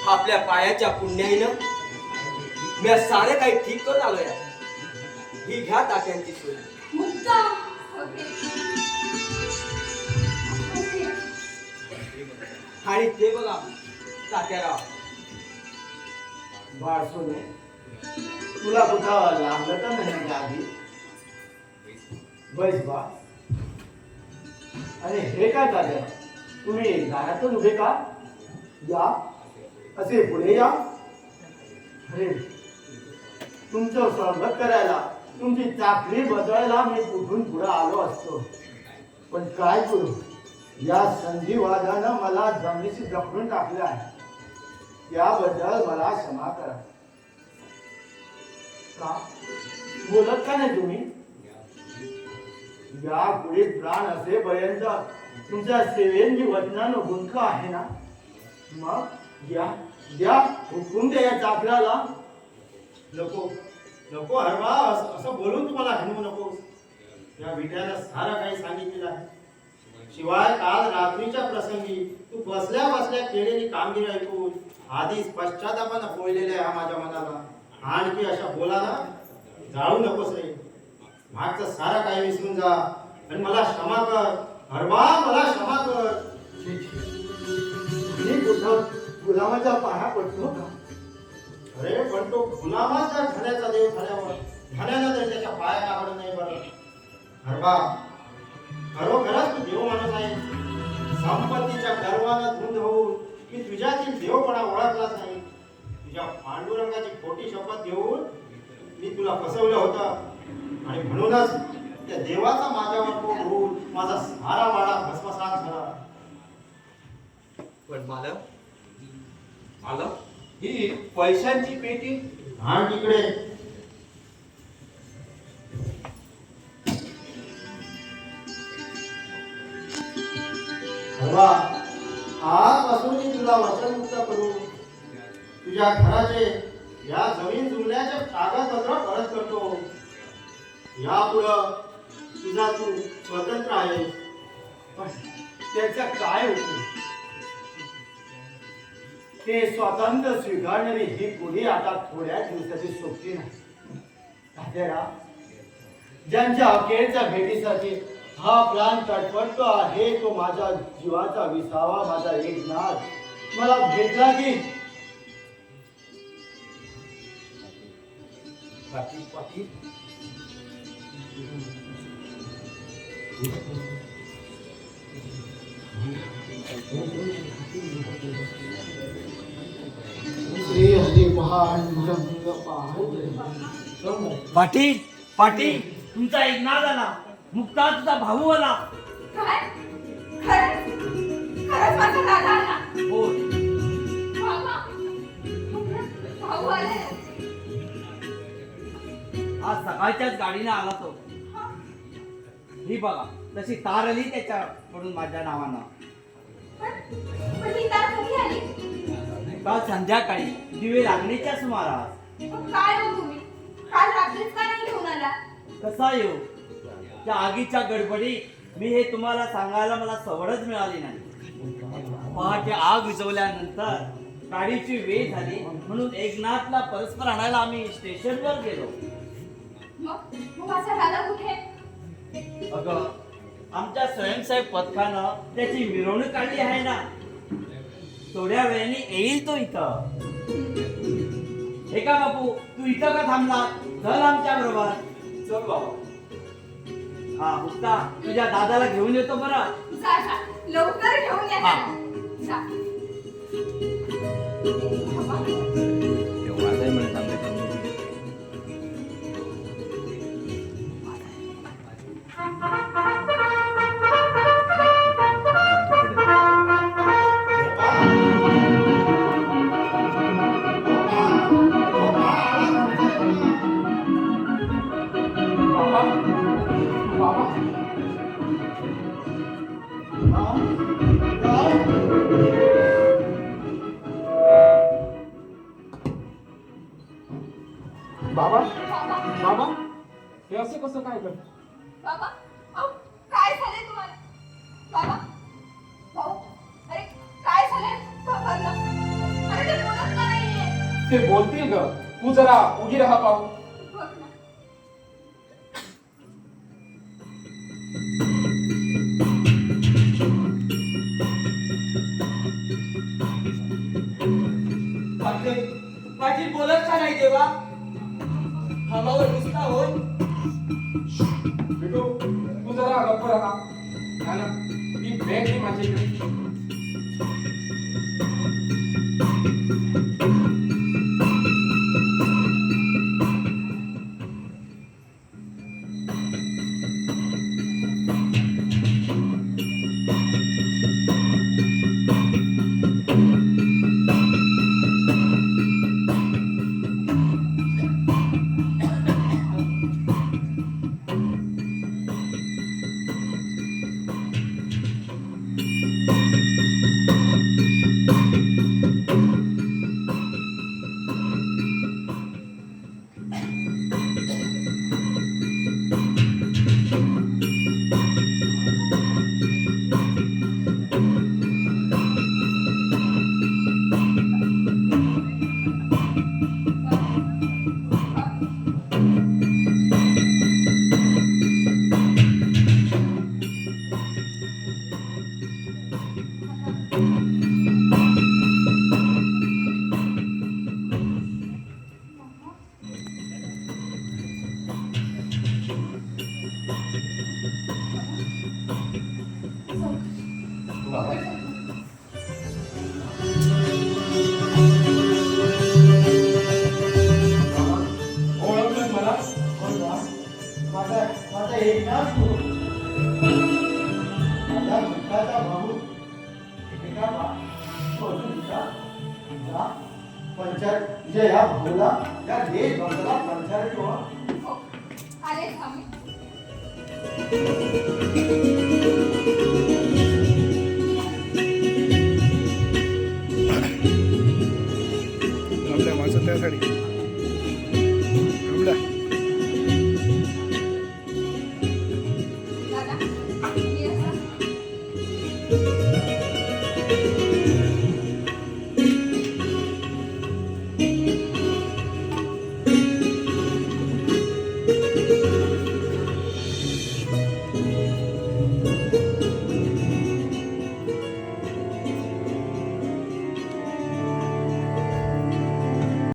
आपल्या पायाच्या पुण्याईनं मी सारे काही ठीक करून आलोय. ही घ्या तात्यांची सोय. आणि ते बघा तात्याराव बाळसोने, तुला कुठं लागलं तर नाही आधी? बैस बा. अरे हे काय तात्या, तुम्ही दारातच उभे का? या, असे पुढे या. अरे तुमचं स्वागत करायला, तुमची चाकरी बदलायला मी कुठून पुढे आलो असतो, पण काय करू, या संधिवादानं मला जमिनीशी जखडून टाकले आहे. याबद्दल मला क्षमा करा. का बोलत का नाही तुम्ही? या पुढे प्राण असेपर्यंत तुमच्या सेवेन मी वचनानं गुंत आहे ना. मग द्या हुकूम द्या या चाकराला. नको नको हरवा, असं बोलून तुम्हाला हनवू नको. या विट्यानं सारं काही सांगितलेलं आहे. शिवाय काल रात्रीच्या प्रसंगी तू बसल्या बसल्या केलेली कामगिरी ऐकून आधीच पश्चातापानं पोळलेले आहे माझ्या मनाला. आणखी अशा बोलाना जाळू नकोस रे. मागचं सारं काही विसरून जा आणि मला क्षमा कर हरवा, मला क्षमा कर. मी कुठं गुलामाच्या पाया पडतो का? अरे पण तो गुलामाचा धन्याचा देव झाल्यावर धन्यानं तरी त्याच्या पाया का पडत नाही बरं? हरवा, खरोखरच तू देव माणूस आहे. संपत्तीच्या गर्वानं धुंद होऊन मी तुझ्यातील देवपणा ओळखलाच नाही. तुझ्या पांडुरंगाची खोटी शपथ घेऊन मी तुला फसवलं होतं आणि म्हणूनच त्या देवाचा माझ्यावर कोप होऊन माझा सारा वाडा भस्मसात झाला. पण मालक ही पैशांची पेटी आण तिकडे. हरवा, आजपासून मी तुला वचनमुक्त करू. तुझ्या घराचे या जमीन जुमल्याचे कागदपत्र परत करतो. यापुढं तुझा तू स्वतंत्र आहेस. पण त्याचा काय होतो? ते स्वातंत्र्य स्वीकारणारी ही पुढे आता थोड्या दिवसाची सोबती नाही. तात्यारा, ज्यांच्या अखेरच्या भेटीसाठी हा प्राण तटपटतो आहे, तो माझ्या जीवाचा विसावा, माझा एकनाथ मला भेटला की पाटील पाटील पाटील तुमचा एकनाथ आला. मुक्ता तुझा भाऊ आला. काय खरंच खरंच माझा दादा आला? हो. बाबा, भाऊ आले. आज सकाळच्याच गाडीने आला तो. ही बघा तशी तार आली त्याच्याकडून माझ्या नावानं. पण ही तार कधी आली? काल संध्याकाळी दिवे लागण्याच्या सुमारास. मग काय हो तुम्ही काल रात्रीच का नाही घेऊन आला? कसा येऊ, त्या आगीच्या गडबडीत मी हे तुम्हाला सांगायला मला सवडच मिळाली नाही. पहाटे आग विझवल्यानंतर गाडीची वेळ झाली म्हणून एकनाथला परस्पर आणायला आम्ही स्टेशनवर गेलो. मग माझा दादा कुठे? अगं आमच्या स्वयंसेवक पथकानं त्याची मिरवणूक काढली आहे ना. थोड्या वेळाने येईल तो इथं. हे का बापू, तू इथं का थांबला? चल आमच्या बरोबर. चल बाबा. हा मुक्ता, तुझ्या दादाला घेऊन येतो बरं. जा जा लवकर घेऊन या. जा. बाबा बाबा हे असं कसं काय करत? बाबा काय झालंय तुम्हाला? बाबा भाऊ, अरे काय झालंय बाबांना? अरे ते बोलत ते बोलतील ग, तू जरा उगी राहा पाहू. हो ना. पाटील बोलत का नाही देवा हमावर नुसता होय बिटू तू जरा गप्प राहा. ना ना, ती बॅग दे माझ्याकडे. ओळखलं मला? माझा माझा एकनाथ गुरु, माझा दुःखाचा भाऊ एका पंचायत तुझ्या या भाऊला या देशभराला पंचायत किंवा हो. आलेच आम्ही.